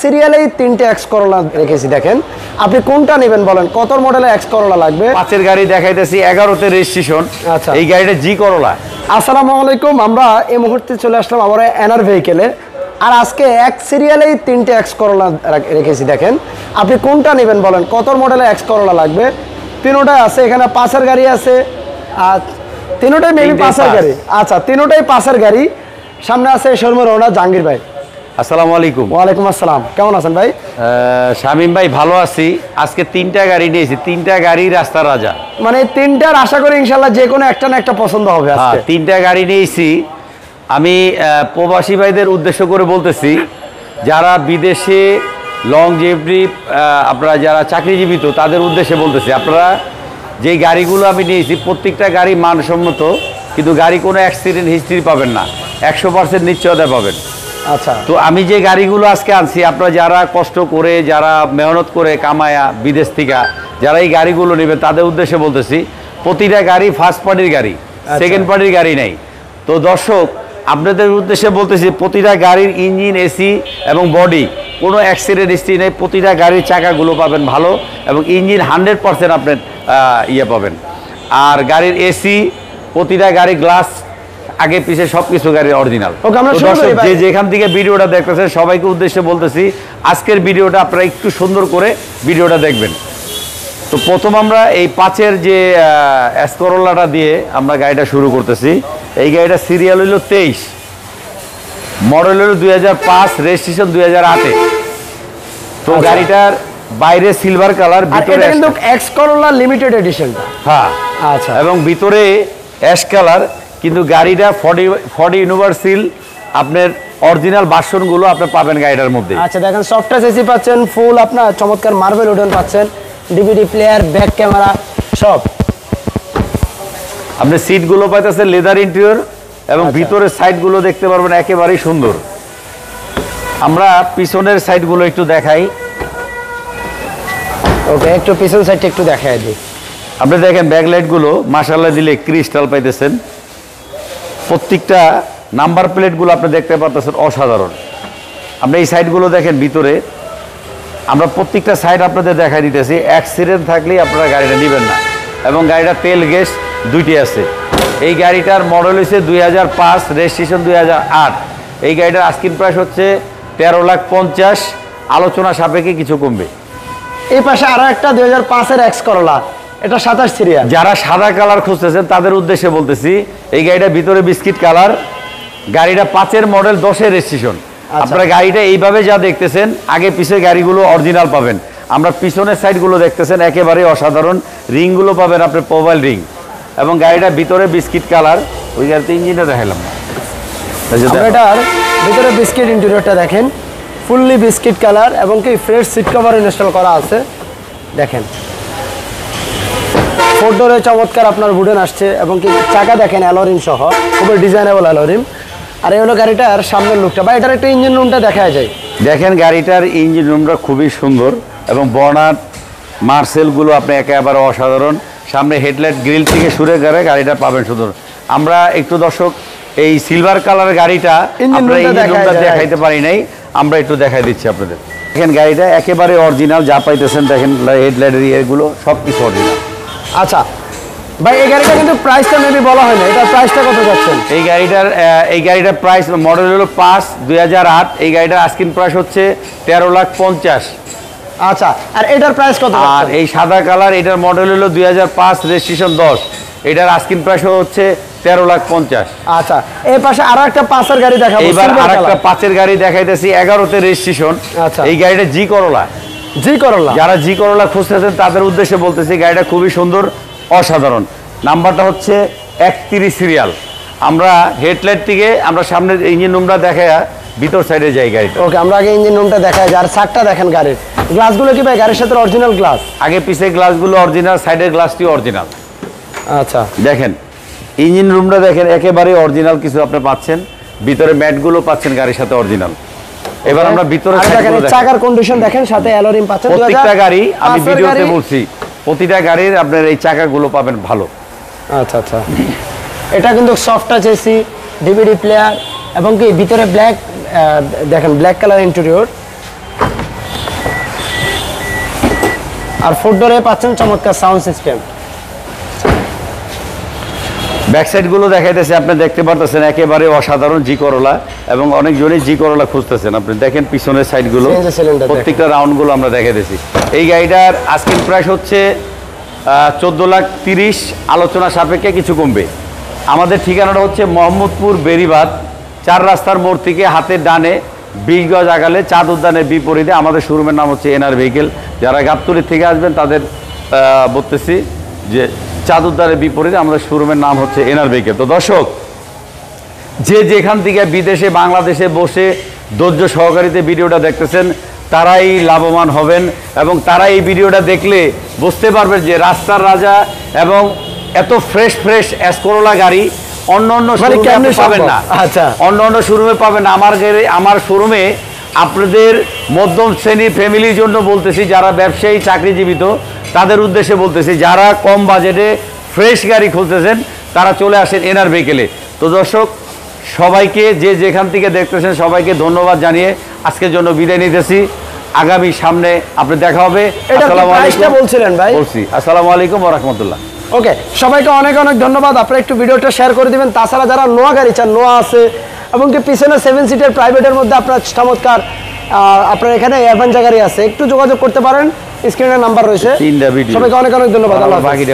সিরিয়ালেই তিনটে X Corolla রেখেছি, দেখেন আপনি কোনটা নেবেন বলেন, কত মডেলের এক্স করোলা লাগবে? 5 এর গাড়ি দেখাইতেছি, 11তে রেজিস্ট্রেশন। আচ্ছা, এই গাড়িটা জি করোলা। আসসালামু আলাইকুম, আমরা এই মুহূর্তে চলে আসলাম আবার এনআর ভেহিকেলে। আর আজকে এক সিরিয়ালেই তিনটে এক্স করোলা রেখেছি, দেখেন আপনি কোনটা নেবেন বলেন, কত মডেলের এক্স করোলা লাগবে? তিনোটাই আছে, এখানে 5 এর গাড়ি আছে, আর তিনোটাই মেবি 5 এর গাড়ি। আচ্ছা, তিনোটাই 5 এর গাড়ি। সামনে আছে শোরুমের ওনার জাহাঙ্গীর ভাই। আসসালামু আলাইকুম। ওয়ালাইকুম আসসালাম, কেমন আছেন ভাই? শামীম ভাই ভালো আছি। আজকে 3টা গাড়ি নিয়েছি, 3টা গাড়ি রাস্তা রাজা। মানে তিনটার আশা করি ইনশাল্লাহ যে কোনো একটা না একটা পছন্দ হবে আজকে। 3টা গাড়ি নিয়েছি। আমি প্রবাসী ভাইদের উদ্দেশ্য করে বলতেছি, যারা বিদেশে লং জিভি, আপনারা যারা চাকরিজীবিত তাদের উদ্দেশ্যে বলতেছি, আপনারা যে গাড়িগুলো আমি নিয়েছি প্রত্যেকটা গাড়ি মানসম্মত, কিন্তু গাড়ি কোনো অ্যাক্সিডেন্ট হিস্ট্রি পাবেন না, 100% নিশ্চয়তা পাবেন। আচ্ছা, তো আমি যে গাড়িগুলো আজকে আনছি, আপনারা যারা কষ্ট করে, যারা মেহনত করে কামায়া বিদেশ থেকে যারা এই গাড়িগুলো নেবেন তাদের উদ্দেশ্যে বলতেছি, প্রতিটা গাড়ি ফার্স্ট পার্টির গাড়ি, সেকেন্ড পার্টির গাড়ি নেই। তো দর্শক আপনাদের উদ্দেশ্যে বলতেছি, প্রতিটা গাড়ির ইঞ্জিন, এসি এবং বডি কোনো অ্যাক্সিডেন্ট হিস্ট্রি নেই। প্রতিটা গাড়ির চাকাগুলো পাবেন ভালো, এবং ইঞ্জিন 100% আপনার পাবেন। আর গাড়ির এসি, প্রতিটা গাড়ির গ্লাস আগে পিছে সব কিছু গাড়ির অরিজিনাল। যে যেখান থেকে ভিডিওটা দেখতেছেন সবাইকে উদ্দেশ্যে বলতেছি, আজকের ভিডিওটা আপনারা একটু সুন্দর করে ভিডিওটা দেখবেন। তো প্রথম আমরা এই 5-এর যে এস করোলাটা দিয়ে আমরা গাড়িটা শুরু করতেছি। এই গাড়িটা সিরিয়াল হইল 23, মডেল হইল 2005, রেজিস্ট্রেশন 2008-এ। তো গাড়িটার বাইরে সিলভার কালার, ভিতরে কিন্তু এক্স করোলা লিমিটেড এডিশন। হ্যাঁ, আচ্ছা, এবং ভিতরে অ্যাশ কালার, কিন্তু গাড়িটা 40 ইউনিভার্সাল আপনার অরিজিনাল ভার্সনগুলো আপনি পাবেন গাড়িটার মধ্যে। আচ্ছা, দেখেন সফট টাচ এসি পাচ্ছেন, ফুল আপনার চমৎকার মার্বেল উডেন পাচ্ছেন, ডিভিডি প্লেয়ার, ব্যাক ক্যামেরা সব। আপনি সিটগুলো পাইতেছেন লেদার ইন্টেরিয়র, এবং ভিতরের সাইডগুলো দেখতে পারবেন একেবারেই সুন্দর। আমরা পিছনের সাইডগুলো একটু দেখাই। ওকে, একটু পিছন সাইডটা একটু দেখাই দিই। আপনি দেখেন ব্যাকলাইটগুলো মাশাআল্লাহ দিলে ক্রিস্টাল পাইতেছেন। প্রত্যেকটা নাম্বার প্লেটগুলো আপনি দেখতে পাচ্ছেন অসাধারণ। আপনি এই সাইডগুলো দেখেন ভিতরে, আমরা প্রত্যেকটা সাইড আপনাদের দেখাই দিতেছি। অ্যাক্সিডেন্ট থাকলেই আপনারা গাড়িটা নেবেন না, এবং গাড়িটা তেল গ্যাস দুইটি আছে। এই গাড়িটার মডেল হচ্ছে 2005, রেজিস্ট্রেশন 2008। এই গাড়িটার আস্কিং প্রাইস হচ্ছে 13,50,000, আলোচনা সাপেক্ষে কিছু কমবে। এই পাশে আরো একটা 2005-এর এক্স করোলা, এটা 27 সিরিয়াল। যারা সাদা কালার খুঁজতেছেন তাদের উদ্দেশ্যে বলতেছি, এই গাড়িটা ভিতরে বিস্কিট কালার, গাড়িটা 5-এর মডেল, 10-এর রেজিস্ট্রেশন। আপনারা গাড়িটা এইভাবে যা দেখতেছেন, আগে পিছে গাড়িগুলো অরিজিনাল পাবেন। আমরা পিছনের সাইডগুলো দেখতেছেন একেবারে অসাধারণ। রিংগুলো পাবেন আপনার মোবাইল রিং, এবং গাড়িটা ভিতরে বিস্কিট কালার। ওই গাড়িতে ইঞ্জিনটা দেখালাম না, এটার ভিতরে বিস্কিট ইন্টেরিয়রটা দেখেন, ফুললি বিস্কিট কালার, এবং কি ফ্রেশ সিট কভার ইনস্টল করা আছে। দেখেন ফোর ডোরে চমৎকার আপনার উডেন আসছে, এবং কি চাকা দেখেন অ্যালোরিম সহ, খুবই ডিজাইনেবল অ্যালোরিম। আর এই হলো গাড়িটার সামনের লুকটা। বা এটার একটা ইঞ্জিন রুমটা দেখা যায়, দেখেন গাড়িটার ইঞ্জিন রুমটা খুবই সুন্দর, এবং বর্নাট মার্সেলগুলো আপনি একেবারে অসাধারণ। সামনে হেডলাইট গ্রিল থেকে শুরু করে গাড়িটা পাবেন সুন্দর। আমরা একটু দর্শক এই সিলভার কালার গাড়িটা আমরা দেখাইতে পারি নাই, আমরা একটু দেখাই দিচ্ছি আপনাদের। দেখেন গাড়িটা একেবারে অরিজিনাল, যা পাইতেছেন দেখেন হেডলাইটের এগুলো সব কিছু অরিজিনাল। আচ্ছা ভাই, এই গাড়িটা কিন্তু প্রাইসটা মেবি বলা হয় না, এটার প্রাইসটা কত যাচ্ছেন? এই গাড়িটার প্রাইস, মডেল হলো 5, 2008। এই গাড়িটার আস্কিং প্রাইস হচ্ছে 13,50,000। আচ্ছা, আর এটার প্রাইস কত? আর এই সাদা কালার, এটার মডেল হলো 2005, রেজিস্ট্রেশন 10। এটার আস্কিং প্রাইস হচ্ছে 13,50,000। আচ্ছা, এই পাশে আরো একটা 5-এর গাড়ি দেখাবো। এবার আরেকটা 5-এর গাড়ি দেখাইতেছি, 11তে রেজিস্ট্রেশন। আচ্ছা, এই গাড়িটা জি করোলা। জি করোলা, যারা জি করোলা খুঁজতেছেন তাদের উদ্দেশ্যে বলতেছি, গাড়িটা খুবই সুন্দর, অসাধারণ। নাম্বারটা হচ্ছে 31 সিরিয়াল। আমরা হেডলাইট থেকে আমরা সামনের ইঞ্জিন রুমটা দেখায় ভিতর সাইডে যাই গাড়িটা। ওকে, আমরা আগে ইঞ্জিন রুমটা দেখাই। আর সাকটা দেখেন গাড়ির, গ্লাসগুলো কি ভাই গাড়ির সাথে অরিজিনাল গ্লাস? আগে পিছে গ্লাসগুলো অরিজিনাল, সাইডের গ্লাসটি অরিজিনাল। আচ্ছা, দেখেন ইঞ্জিন রুমটা দেখেন একেবারে অরিজিনাল কিছু আপনি পাচ্ছেন, ভিতরে ম্যাটগুলো পাচ্ছেন গাড়ির সাথে অরিজিনাল। এবার আমরা ভিতরে চাকার কন্ডিশন দেখেন, সাথে অ্যালোরিম পাচ্ছেন। প্রত্যেকটা গাড়ি আমি ভিডিওতে বলছি, প্রতিটা গাড়ির আপনার এই চাকাগুলো পাবেন ভালো। আচ্ছা আচ্ছা, এটা কিন্তু soft touch AC, DVD player, এবং কি ভিতরে ব্ল্যাক, দেখেন ব্ল্যাক কালার ইন্টেরিয়র। আর 4 ডোরে পাচ্ছেন চমৎকার সাউন্ড সিস্টেম। ব্যাক সাইড গুলো দেখাইতেছে, আপনি দেখতে পারতেছেন একেবারে অসাধারণ জি করলা, এবং অনেকজনই জি করলা খুঁজতেছেন। আপনি দেখেন পিছনের সাইড গুলো, CNG cylinder প্রত্যেকটা রাউন্ড গুলো আমরা দেখাইতেছি। এই গাড়িটার আস্কিং প্রাইস হচ্ছে 14,30,000, আলোচনা সাপেক্ষে কিছু কমবে। আমাদের ঠিকানাটা হচ্ছে মোহাম্মদপুর বেরিবাদ 4 রাস্তার মোড় থেকে হাতের ডানে 20 গজ আগালে চাঁদ উদ্যানের বিপরীতে আমাদের শোরুমের নাম হচ্ছে এনআর ভেহিকেল। যারা গাবতলী থেকে আসবেন তাদের বলতেছি যে চাঁদ উদ্যানের বিপরীতে আমাদের শোরুমের নাম হচ্ছে এনআর ভেহিকেল। তো দর্শক, যে যেখান থেকে বিদেশে বাংলাদেশে বসে ধৈর্য সহকারীতে ভিডিওটা দেখতেছেন তারাই লাভবান হবেন, এবং তারা এই ভিডিওটা দেখলে বুঝতে পারবেন যে রাস্তার রাজা এবং এত ফ্রেশ এস করোলা গাড়ি অন্য শোরুমে পাবেন না। আচ্ছা, অন্য শোরুমে পাবেন না। আমার শোরুমে আপনাদের মধ্যম শ্রেণীর ফ্যামিলির জন্য বলতেছি, যারা ব্যবসায়ী চাকরিজীবিত তাদের উদ্দেশ্যে বলতেছি, যারা কম বাজেটে ফ্রেশ গাড়ি খুঁজতেছেন তারা চলে আসেন এনআর ভেহিকেলে। তো দর্শক, সবাইকে যে যেখান থেকে দেখতেছেন সবাইকে ধন্যবাদ জানিয়ে আজকের জন্য বিদায় নিতেছি। আগামী সামনে আপনি দেখা হবে। আসসালামু আলাইকুম বলছিলেন ভাই? বলছি আসসালামু আলাইকুম ওয়া রাহমাতুল্লাহ। ওকে, সবাইকে অনেক ধন্যবাদ। আপনারা একটু ভিডিওটা শেয়ার করে দিবেন। তাছাড়া যারা নোয়া গাড়ি চান, নোয়া আছে, এবং কি পিছনে 7 সিটের প্রাইভেটের মধ্যে আপনার চমৎকার আপনার এখানে অ্যাডভেঞ্চার গাড়ি আছে, একটু যোগাযোগ করতে পারেন, স্ক্রিনে নাম্বার রয়েছে। তিনটা ভিডিও। সবাইকে অনেক ধন্যবাদ। আল্লাহ হাফেজ।